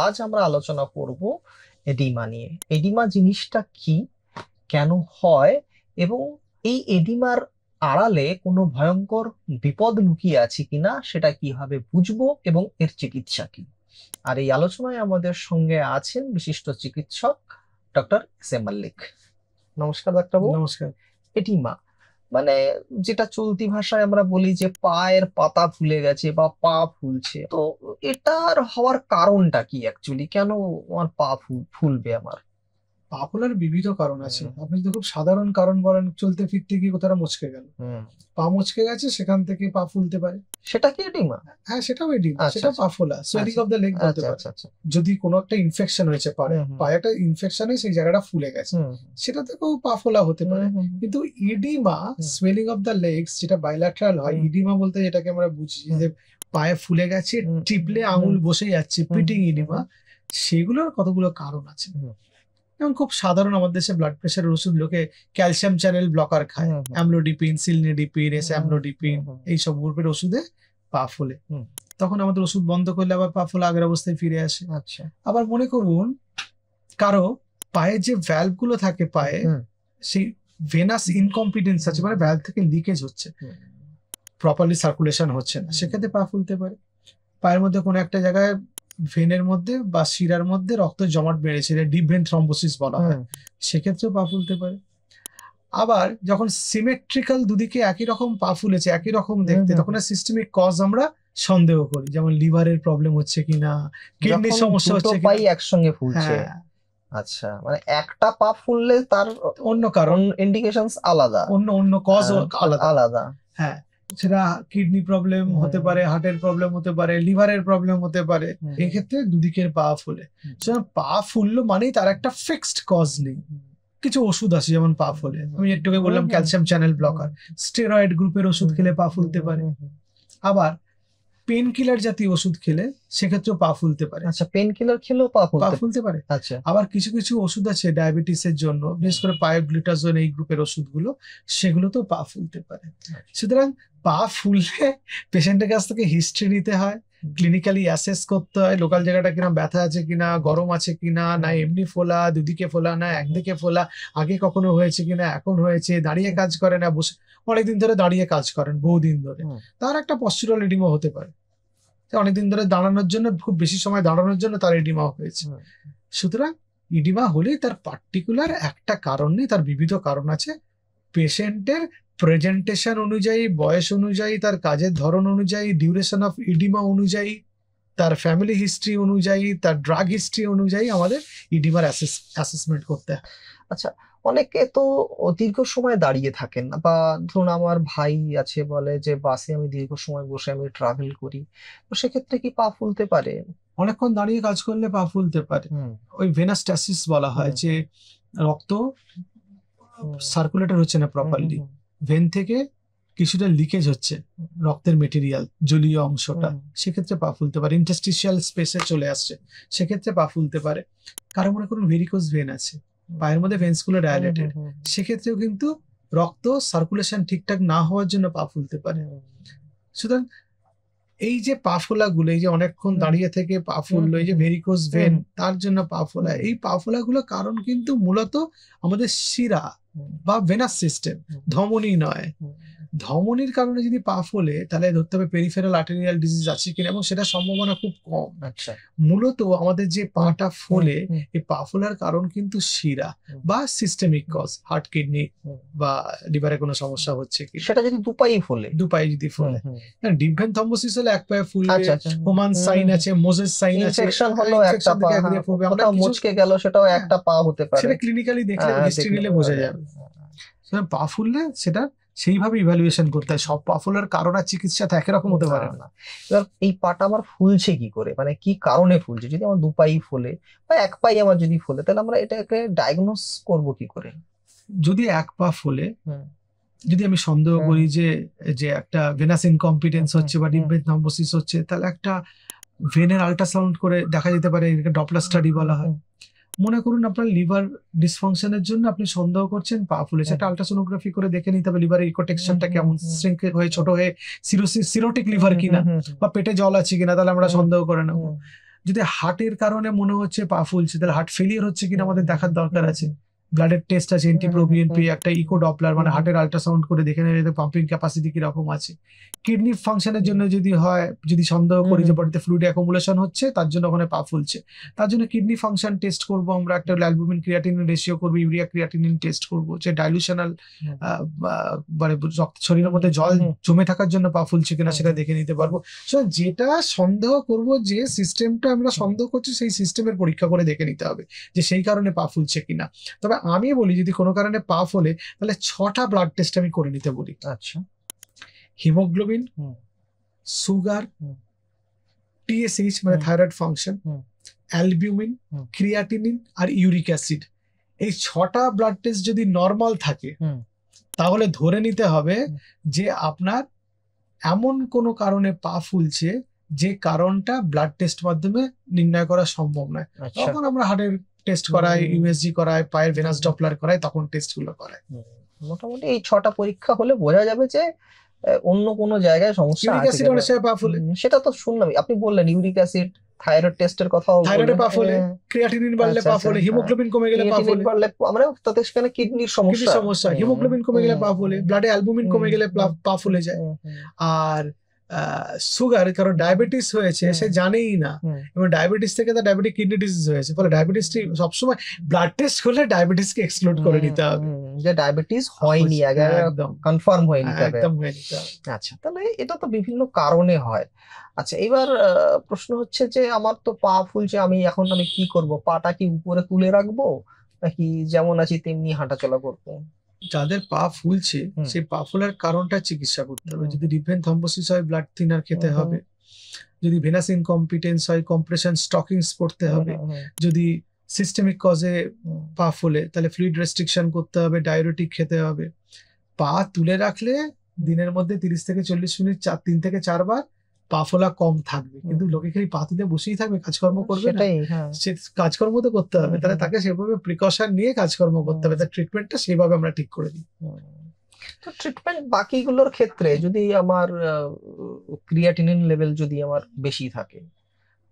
আজ আমরা আলোচনা করব এডিমা নিয়ে। এডিমা জিনিসটা কি, কেন হয়, এবং এই এডিমার আড়ালে কোনো ভয়ঙ্কর বিপদ লুকিয়ে আছে কিনা সেটা কিভাবে বুঝবো এবং এর চিকিৎসা কি। আর এই আলোচনায় আমাদের সঙ্গে আছেন বিশিষ্ট চিকিৎসক ডক্টর এস এম মল্লিক। নমস্কার ডাক্তারবাবু। নমস্কার। এডিমা মানে যেটা চলতি ভাষায় আমরা বলি যে পায়ের পাতা ফুলে গেছে বা পা ফুলছে, তো এটার হওয়ার কারণটা কি অ্যাকচুয়ালি? কেন আমার পা ফুলবে আমার? পা ফোলার বিবিধ কারণ আছে। হুম। আপনি যদি খুব সাধারণ কারণ বলেন, চলতে ফিরতে গিয়ে কোথাও মচকে গেল, হুম। পা মচকে গেছে, সেখান থেকে পা ফুলতে পারে। সেটা কি এডিমা? হ্যাঁ, সেটাও এডিমা, আচ্ছা সেটা আচ্ছা পা ফোলা, সোয়েলিং আচ্ছা অফ দ্য লেগ বলতে আচ্ছা পারে। আচ্ছা আচ্ছা। যদি কোনো একটা ইনফেকশন হয়েছে পায়ে, হুম হুম পায়ে একটা ইনফেকশন হয়ে সেই জায়গাটা ফুলে গেছে, হুম সেটা থেকেও পা ফোলা হতে হুম পারে। হুম কিন্তু edema, hmm swelling of the legs, যেটা বাইল্যাটারাল হয়, হুম ইডিমা বলতে যেটাকে আমরা বুঝি হুম যে পায়ে ফুলে গেছে, হুম টিপলে হুম আঙুল বসে যাচ্ছে, হুম পিটিং ইডিমা, হুম সেগুলোর কতগুলো কারণ আছে। হুম যেমন খুব সাধারণ, আমাদের দেশে ব্লাড প্রেশারের ওষুধ লোকে ক্যালসিয়াম চ্যানেল ব্লকার খায়, হুম হুম অ্যামলোডিপিন, সিলনিডিপিন, এস হুম অ্যামলোডিপিন, হুম এইসব গ্রুপের ওষুধে পা ফোলে। হুম। তখন আমাদের ওষুধ বন্ধ করলে আবার পা ফোলা আগের অবস্থায় ফিরে আসে। আচ্ছা। আবার মনে করুন কারো পায়ে যে ভ্যালভ গুলো থাকে পায়ে, হুম সেই ভেনাস ইনকম্পিটেন্স আছে, মানে ভ্যালভ থেকে লিকেজ হচ্ছে, হুম প্রপারলি সার্কুলেশন হচ্ছে না, সেক্ষেত্রে পা ফুলতে পারে। পায়ের মধ্যে কোনো একটা জায়গায় ভেনের মধ্যে বা শিরার মধ্যে রক্ত জমাট বেড়েছে, ডিপ ভেন থ্রম্বোসিস বলা হয়, হুম সেক্ষেত্রেও পা ফুলতে পারে। আবার যখন সিমেট্রিক্যাল দুদিকে একই রকম পা ফুলেছে, একই রকম দেখতে, হুম তখন সিস্টেমিক কজ আমরা সন্দেহ করি, যেমন লিভারের প্রবলেম হচ্ছে কিনা, কিডনির যখন সমস্যা দুটো হচ্ছে পাই কিনা। একসঙ্গে ফুলছে। হ্যাঁ, আচ্ছা, মানে একটা পা ফুললে তার অন্য কারণ, ইন্ডিকেশনস আলাদা। অন্য অন্য কজ আলাদা। আলাদা। হ্যাঁ, সেটা কিডনি প্রবলেম হতে হুম পারে, হার্টের প্রবলেম হতে পারে, লিভারের প্রবলেম হতে পারে। হুম এক্ষেত্রে দুদিকের পা ফুলে, হুম সুতরাং পা ফুললো মানেই তার একটা ফিক্সড কজ নেই। কিছু ওষুধ আছে যেমন পা ফোলে, আমি একটু আগে বললাম ক্যালসিয়াম চ্যানেল ব্লকার, স্টেরয়েড গ্রুপের ওষুধ খেলে পা ফুলতে পারে। আবার পেন কিলার জাতীয় ওষুধ খেলে সেক্ষেত্রেও পা ফুলতে পারে। আচ্ছা, পেন কিলার খেলেও পা পা ফুলতে? ফুলতে পারে। আচ্ছা। আবার কিছু কিছু ওষুধ আছে ডায়াবেটিসের জন্য, বিশেষ করে পায়োগ্লুটাজোন, এই গ্রুপের ওষুধগুলো, সেগুলো তো পা ফুলতে পারে। সুতরাং পা ফুললে পেশেন্টের কাছ থেকে হিস্ট্রি নিতে হয়, ক্লিনিক্যালি অ্যাসেস করতে হয়, লোকাল জায়গাটা কিনা ব্যথা আছে কিনা, গরম আছে কিনা, না এমনি ফোলা, দুদিকে ফোলা, না একদিকে ফোলা, আগে কখনো হয়েছে কিনা, এখন হয়েছে, দাঁড়িয়ে কাজ করে না বসে, অনেকদিন ধরে দাঁড়িয়ে কাজ করেন, বহুদিন ধরে, তার একটা পস্চুরাল এডিমা হতে পারে। অনেকদিন ধরে দাঁড়ানোর জন্য, খুব বেশি সময় দাঁড়ানোর জন্য তার এডিমা হয়েছে। সুতরাং ইডিমা হলেই তার পার্টিকুলার একটা কারণ নেই, তার বিবিধ কারণ আছে। পেশেন্টের প্রেজেন্টেশন অনুযায়ী, বয়স অনুযায়ী, তার কাজের ধরন অনুযায়ী, ডিউরেশন অফ ইডিমা অনুযায়ী, তার ফ্যামিলি হিস্ট্রি অনুযায়ী, তার ড্রাগ হিস্ট্রি অনুযায়ী আমাদের ইডিমার অ্যাসেসমেন্ট করতে হয়। আচ্ছা, অনেকে তো দীর্ঘ সময় দাঁড়িয়ে থাকেন না, বা ধরুন আমার ভাই আছে, বলে যে বাসে আমি দীর্ঘ সময় বসে আমি ট্রাভেল করি, তো সেক্ষেত্রে কি পা ফুলতে পারে? অনেকক্ষণ দাঁড়িয়ে কাজ করলে পা ফুলতে পারে। হুম ওই ভেনাস্ট্যাসিস বলা হয়, যে রক্ত সার্কুলেটর হচ্ছে না প্রপারলি, ভেন থেকে কিছুটা লিকেজ হচ্ছে রক্তের মেটেরিয়াল, জলীয় অংশটা, সেক্ষেত্রে পা ফুলতে পারে। ইন্টারস্টিশিয়াল স্পেসে চলে আসছে, সেক্ষেত্রে পা ফুলতে পারে। কারো মনে করুন ভেরিকোজ ভেন আছে, পায়ের মধ্যে ভেন্স গুলো ডায়ালেটেড, সেক্ষেত্রেও কিন্তু রক্ত সার্কুলেশন ঠিকঠাক না হওয়ার জন্য পা ফুলতে পারে। সুতরাং এই যে পা ফোলা গুলো, এই যে অনেকক্ষণ দাঁড়িয়ে থেকে পা ফুললো, এই যে ভেরিকোজ ভেন, তার জন্য পা ফোলা, এই পা ফোলা গুলো কারণ কিন্তু মূলত আমাদের শিরা বা ভেনাস সিস্টেম, ধমনী নয়। ধমনীর কারণে যদি পা ফোলে, তাহলে ধরতে হবে পেরিফেরাল আর্টেরিয়াল ডিজিজ আছে কিনা, এবং সেটা সম্ভাবনা খুব কম। আচ্ছা। মূলত আমাদের যে পাটা ফোলে, এই পা ফোলার কারণ কিন্তু শিরা বা সিস্টেমিক কজ, হার্ট, কিডনি বা লিভারে কোনো সমস্যা হচ্ছে কি, সেটা যদি দুপাই ফোলে, দুপায়ে যদি ফোলে। ডিপ ভেন থ্রম্বোসিস হলে এক পায়ে ফুলবে, আচ্ছা আচ্ছা। হোমান সাইন আছে, মোজেস সাইন আছে, ইনফেকশন হলো একটা ইনফেকশন পা, থেকে একদিকে ফুলবে। আমরা কোথাও কিছু, মুচকে গেল সেটাও হ্যাঁ, একটা পা হতে পারে। সেটা ক্লিনিক্যালি দেখলে, হিস্ট্রি দেখলে নিলে বোঝা বোঝা যায়। যাবে। পা ফুললে সেটা সেইভাবে ইভ্যালুয়েশন করতে হয়। সব পা ফুলার কারণ আর চিকিৎসা তো একই রকম হতে পারে না। এবার এই পাটা আমার ফুলছে কি করে, মানে কি কারণে ফুলছে? যদি আমার দুপাই ফোলে বা এক পাই আমার যদি ফোলে, তাহলে আমরা এটাকে ডায়াগনোস করব কি করে? যদি এক পা ফুলে, যদি আমি সন্দেহ করি যে যে একটা ভেনাস ইনকম্পিটেন্স হচ্ছে বা ডিপ ভেন থ্রম্বোসিস হচ্ছে, তাহলে একটা ভেনের আল্ট্রাসাউন্ড করে দেখা যেতে পারে, এটাকে ডপলার স্টাডি বলা হয়। মনে করুন আপনার লিভার ডিসফাংশনের জন্য আপনি সন্দেহ করছেন পা ফুলেছে, একটা আল্ট্রাসোনোগ্রাফি করে দেখে নিতে হবে লিভারের ইকো টেক্সচারটা কেমন, শ্রিঙ্ক হয়ে ছোট হয়ে সিরোটিক লিভার কিনা, বা পেটে জল আছে কিনা, তাহলে আমরা সন্দেহ করে নেব। যদি হার্টের কারণে মনে হচ্ছে পা ফুলছে, তাহলে হার্ট ফেলিয়ার হচ্ছে কিনা আমাদের দেখার দরকার আছে। ব্লাডের টেস্ট আছে, এন্টিপ্রোবিএনপি, একটা ইকো ডপলার মানে হার্টের আল্ট্রাসাউন্ড করে দেখে নেবে পাম্পিং ক্যাপাসিটি কিরকম আছে। কিডনি ফাংশনের জন্য যদি হয়, যদি সন্দেহ করি যে বডিতে ফ্লুইড অ্যাকুমুলেশন হচ্ছে, তার জন্য ওখানে পা ফুলছে, তার জন্য কিডনি ফাংশন টেস্ট করব আমরা, একটা অ্যালবুমিন ক্রিয়াটিনিন রেশিও করবো, ইউরিয়া ক্রিয়াটিনিন টেস্ট করবো, যে ডাইলুশনাল মানে শরীরের মধ্যে জল জমে থাকার জন্য পা ফুলছে কিনা সেটা দেখে নিতে পারবো। যেটা সন্দেহ করব, যে সিস্টেমটা আমরা সন্দেহ করছি সেই সিস্টেমের পরীক্ষা করে দেখে নিতে হবে যে সেই কারণে পা ফুলছে কিনা। তবে আমি বলি যদি কোনো কারণে পা ফোলে তাহলে 6টা ব্লাড টেস্ট আমি করে নিতে বলি। আচ্ছা, হিমোগ্লোবিন, সুগার, টিএসএইচ মানে থাইরয়েড ফাংশন, অ্যালবিউমিন, ক্রিয়াটিনিন আর ইউরিক অ্যাসিড। এই 6টা ব্লাড টেস্ট যদি নরমাল থাকে তাহলে ধরে নিতে হবে যে আপনার এমন কোনো কারণে পা ফুলছে যে কারণটা ব্লাড টেস্ট মাধ্যমে নির্ণয় করা সম্ভব নয়। তখন আমরা হার্টের টেস্ট করাই, ইউএসজি করাই, পায়ের ভেনাস ডপলার করাই, তখন টেস্ট গুলো করাই। মোটামুটি এই 6টা পরীক্ষা হলে বোঝা যাবে যে অন্য কোনো জায়গায় সমস্যা ইউরিক আছে অ্যাসিড অনেক সময় পা ফুলে, সেটা তো শুনলাম। আপনি বললেন ইউরিক অ্যাসিড, থাইরয়েড টেস্টের কথাও থাইরয়েডে পা ফুলে, ক্রিয়াটিনিন বাড়লে পা ফুলে, হিমোগ্লোবিন কমে গেলে পা ফুলে, আমরা তাতে সেখানে কিডনির সমস্যা, হিমোগ্লোবিন কমে গেলে পা ফুলে, ব্লাডে অ্যালবুমিন কমে গেলে পা ফুলে যায়। আর সুগার, কারণ ডায়াবেটিস হয়েছে সে জানেই না, এবং ডায়াবেটিস থেকে তার ডায়াবেটিক কিডনি ডিজিজ হয়েছে, ফলে ডায়াবেটিসটি সবসময় ব্লাড টেস্ট করলে ডায়াবেটিসকে এক্সক্লুড করে নিতে হবে, যে ডায়াবেটিস হয়নি, একদম কনফার্ম হয়নি। একদম হয়নি। আচ্ছা, তাহলে এটা তো বিভিন্ন কারণে হয়। আচ্ছা, এবার প্রশ্ন হচ্ছে যে আমার তো পা ফুলছে, আমি কি করব? পাটা কি উপরে তুলে রাখবো, নাকি যেমন আছি তেমনি হাঁটাচলা করবো? যাদের পা ফুলছে সেই পা ফোলার কারণটা চিকিৎসা করতে হবে। যদি ডিপ ভেন থ্রম্বোসিস হয়, ব্লাড থিনার খেতে হবে। যদি ভেনাস ইনকম্পিটেন্স হয়, কম্প্রেশন স্টকিংস পড়তে হবে। যদি সিস্টেমিক কজে পা ফুলে তাহলে ফ্লুইড রেস্ট্রিকশন করতে হবে, ডায়ুরেটিক খেতে হবে। পা তুলে রাখলে দিনের মধ্যে 30 থেকে 40 মিনিট 3 থেকে 4 বার পা ফোলা কম থাকবে। কিন্তু লোকে খালি পা তুলে বসেই থাকবে, কাজকর্ম করবে না, সে কাজকর্ম তো করতে হবে, তাহলে তাকে সেভাবে প্রিকশন নিয়ে কাজকর্ম করতে হবে, তার ট্রিটমেন্টটা সেইভাবে আমরা ঠিক করে দিই। তো ট্রিটমেন্ট বাকিগুলোর ক্ষেত্রে যদি আমার ক্রিয়াটিনিন লেভেল যদি আমার বেশি থাকে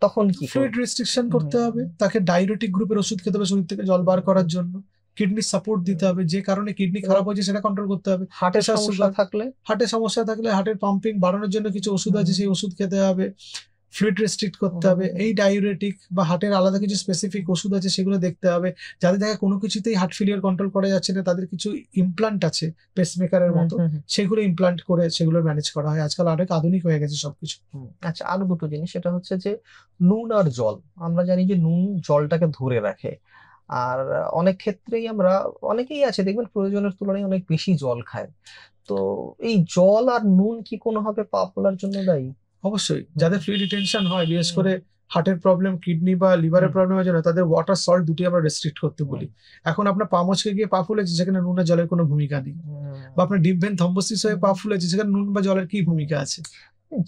তখন কি? ফ্লুইড রেস্ট্রিকশন করতে হবে, তাকে ডায়ুরেটিক গ্রুপের ওষুধ খেতে হবে শরীর থেকে জল বার করার জন্য। কিডনি সাপোর্ট দিতে হবে, যে কারণে কিডনি খারাপ হয়েছে সেটা কন্ট্রোল করতে হবে। হার্টের সমস্যা থাকলে হার্টের পাম্পিং বাড়ানোর জন্য কিছু ওষুধ আছে, সেই ওষুধ খেতে হবে। ফ্লুইড রেস্ট্রিক্ট করতে হবে। এই ডায়ুরেটিক বা হার্টের আলাদা কিছু স্পেসিফিক ওষুধ আছে, সেগুলো দেখতে হবে। যাদের দেখা কোনো কিছুতেই হার্ট ফেলিয়ার কন্ট্রোল করা যাচ্ছে না, তাদের কিছু ইমপ্লান্ট আছে পেসমেকারের মতো, সেগুলো ইমপ্লান্ট করে সেগুলো ম্যানেজ করা হয়। আজকাল অনেক আধুনিক হয়ে গেছে সবকিছু। আচ্ছা, আরো দুটো জিনিস, সেটা হচ্ছে যে নুন আর জল। আমরা জানি যে নুন জলটাকে ধরে রাখে, আর অনেক ক্ষেত্রেই অনেকেই আছে দেখবেন প্রয়োজনের তুলনায় অনেক বেশি জল খায়। তো এই জল আর নুন কি কোনোভাবে পা ফোলার জন্য দায়ী? অবশ্যই। যাদের ফ্লুইড রিটেনশন হয়, বিশেষ করে হার্টের প্রবলেম, কিডনি বা লিভারের প্রবলেম হয় না, তাদের ওয়াটার সল্ট দুটি আমরা রেস্ট্রিক্ট করতে বলি। এখন আপনার পা মচকে গিয়ে পা ফুলেছে, সেখানে নুন আর জলের কোনো ভূমিকা নেই। বা আপনার ডিপ ভেন থ্রম্বোসিস হয়ে পা ফুলেছে, সেখানে নুন বা জলের কি ভূমিকা আছে?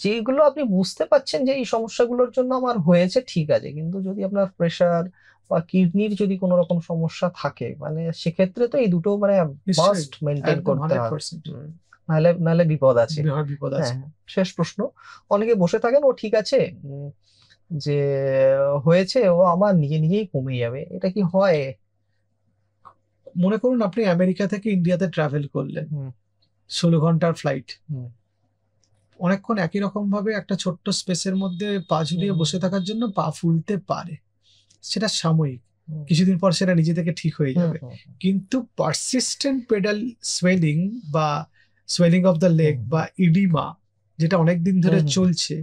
যেগুলো আপনি বুঝতে পাচ্ছেন যে এই সমস্যাগুলোর জন্য আমার হয়েছে, ঠিক আছে, কিন্তু যদি আপনার প্রেসার বা কিডনির যদি কোনো রকম সমস্যা থাকে, মানে সেক্ষেত্রে তো এই দুটো মাস্ট মেনটেন করতে হবে, নাহলে বিপদ আছে। শেষ প্রশ্ন, অনেকে বসে থাকেন ও ঠিক আছে, যে হয়েছে, ও আমার নিজেই কমে যাবে, এটা কি হয়? মনে করুন আপনি আমেরিকা থেকে ইন্ডিয়াতে ট্রাভেল করলেন, 16 ঘন্টার ফ্লাইট, অনেকক্ষণ একই রকম ভাবে একটা ছোট্ট স্পেসের মধ্যে পা ঝুলিয়ে বসে থাকার জন্য পা ফুলতে পারে, সেটা সাময়িক, কিছুদিন পর সেটা নিজে থেকে ঠিক হয়ে যাবে। কিন্তু পারসিস্টেন্ট পেডাল সোয়েলিং বা সোয়েলিং অফ দ্য লেগ বা ইডিমা, যেটা অনেকদিন ধরে চলছে,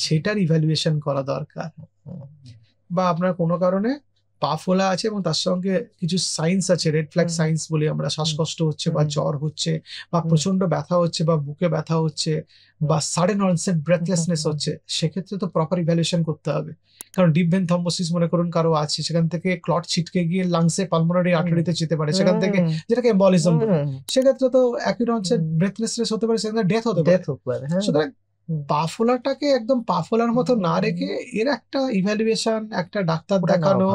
সেটার ইভ্যালুয়েশন করা দরকার। বা আপনার কোনো কারণে পা ফোলা আছে এবং তার সঙ্গে কিছু সাইন্স আছে, রেড ফ্ল্যাগ সাইন্স বলি আমরা, শ্বাসকষ্ট হচ্ছে বা জ্বর হচ্ছে বা প্রচন্ড ব্যথা হচ্ছে বা বুকে ব্যথা হচ্ছে বা সাডেন অনসেট ব্রেথলেসনেস হচ্ছে, সেক্ষেত্রে তো প্রপার ইভ্যালুয়েশন করতে হবে। কারণ ডিপ ভেন থ্রম্বোসিস মনে করুন কারো আছে, সেখান থেকে ক্লট ছিটকে গিয়ে লাংসে পালমোনারি আর্টারিতে যেতে পারে, সেখান থেকে যেটাকে এম্বলিজম বলে, সেক্ষেত্রে তো অ্যাকিউট অনসেট ব্রেথলেসনেস হতে পারে, সেখানে ডেথ হতে পারে। সুতরাং পা ফোলাটাকে একদম পা ফোলার মতো না রেখে এর একটা ইভ্যালুয়েশন, একটা ডাক্তার দেখানো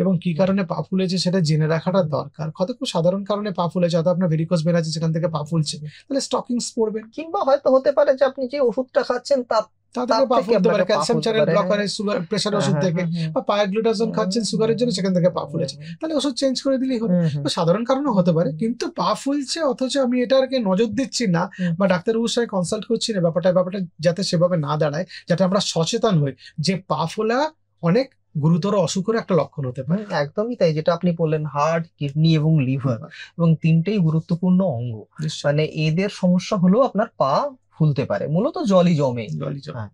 এবং কি কারণে পা ফুলেছে সেটা জেনে রাখাটা দরকার। কত খুব সাধারণ কারণে পা ফুলেছে, হয়তো আপনার ভেরিকোজ ভেন আছে সেখান থেকে পা ফুলছে, তাহলে স্টকিংস পরবেন। কিংবা হয়তো হতে পারে যে আপনি যে ওষুধটা খাচ্ছেন তার তাদেরকে পা থেকে ফুলতে পারে, আপনাকে পা ক্যালসিয়াম ফুলতে চ্যানেল পারে। ব্লকারে, সুগার প্রেশার ওষুধ হ্যাঁ, থেকে, হ্যাঁ, হ্যাঁ, বা পায়ে গ্লুটাজন খাচ্ছেন সুগারের জন্য, সেখান থেকে পা ফুলেছে, তাহলে ওষুধ চেঞ্জ করে দিলেই হলো। হুম, হুম, তো সাধারণ কারণও হতে পারে, কিন্তু পা ফুলছে অথচ আমি এটাকে নজর দিচ্ছি না, হুম। বা ডাক্তারবাবুর সাথে কনসাল্ট করছি না, ব্যাপারটা যাতে সেভাবে না দাঁড়ায়, যাতে আমরা সচেতন হই যে পা ফোলা অনেক গুরুতর অসুখের একটা লক্ষণ হতে পারে। একদমই তাই, যেটা আপনি বললেন হার্ট, কিডনি এবং লিভার, এবং তিনটেই গুরুত্বপূর্ণ অঙ্গ। নিশ্চয়ই। মানে এদের সমস্যা হলেও আপনার পা ফুলতে পারে, মূলত জলই জমে। জলই জল। হ্যাঁ।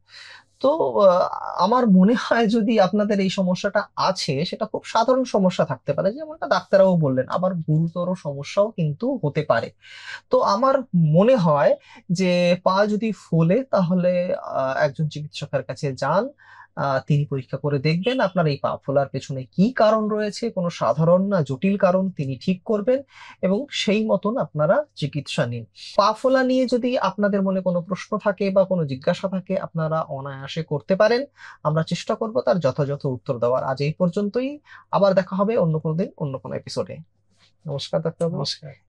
তো আহ, আমার মনে হয় যদি আপনাদের এই সমস্যাটা আছে, সেটা খুব সাধারণ সমস্যা থাকতে পারে, যেমনটা ডাক্তারবাবু বললেন, আবার গুরুতর সমস্যাও কিন্তু হতে পারে। তো আমার মনে হয় যে পা যদি ফোলে তাহলে একজন চিকিৎসকের কাছে যান। তিনি পরীক্ষা করে দেখবেন আপনার এই পা ফোলার পেছনে কি কারণ রয়েছে, কোনো সাধারণ না জটিল কারণ তিনি ঠিক করবেন, এবং সেই মতন আপনারা চিকিৎসা নিন। পা ফোলা নিয়ে যদি আপনাদের মনে কোনো প্রশ্ন থাকে বা কোনো জিজ্ঞাসা থাকে, আপনারা অনায়াসে করতে পারেন। আমরা চেষ্টা করব তার যথাযথ উত্তর দেওয়ার। আজ এই পর্যন্তই। আবার দেখা হবে অন্য কোনো দিন, অন্য কোনো এপিসোডে। নমস্কার ডাক্তারবাবু। নমস্কার।